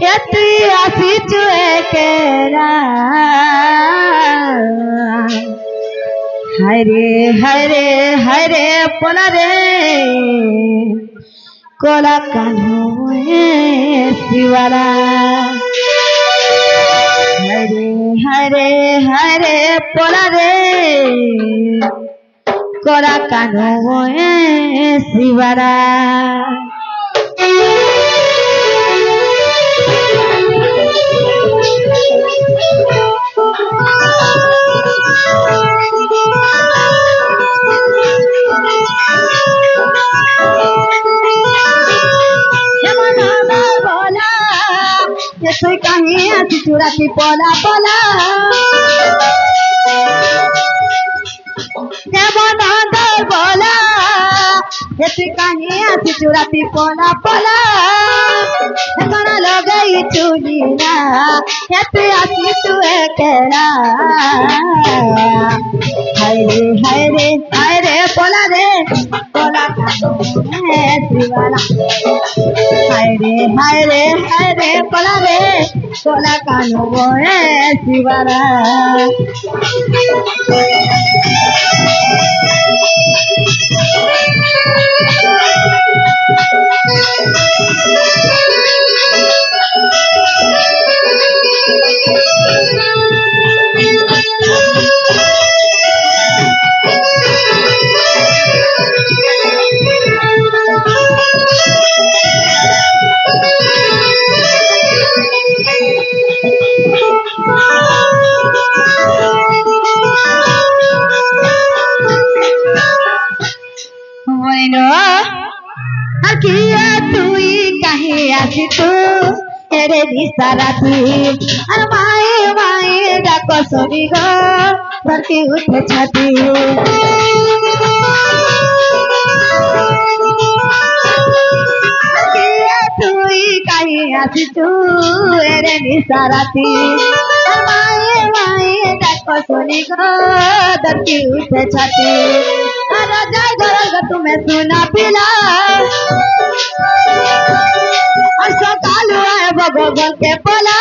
তুই আসিছু একেরা হরে হরে হরে পোলা রে কোলা কানু শিবারা হরে হরে হরে পোলা রে কোলা কানু শিবারা তুই কাহি আছি চুরাতি পলা পলা বলা তুই কাহি আছি চুরাতি পলা পলা এখন লগাই চুলি না তুই আসি তু একেরা হায়রে হায়রে হায়রে পলা রে পলা শ্রীবালা হায়রে হায়রে হায়রে পলা রে পলা কানু শিবারা তুই কাহি আছি তু এরে দিশারাতি আর মায়ে মায়ে ডাক সরি গো ধরতি উঠে ছাতি তুই কাহি আছি তু এরে দিশারাতি আর মায়ে মায়ে ডাক সরি গো ধরতি উঠে ছাতি আর যাই গরগ তুমি সুনা পিলা और सकाल है भगवान के पला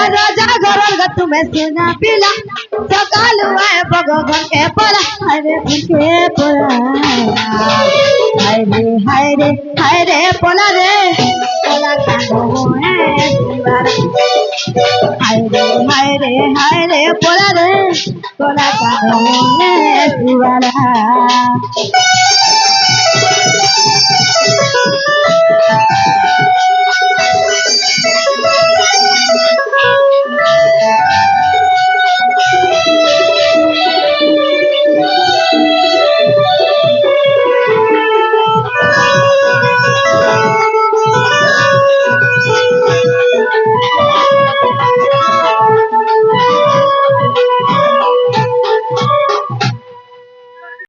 राजा गरग तुम्हें सुना पिला सकाल है भगवान के पला अरे के पला हाय रे पला रे पला कांदो है दीवारा हाय रे पला रे पला कांदो है दीवारा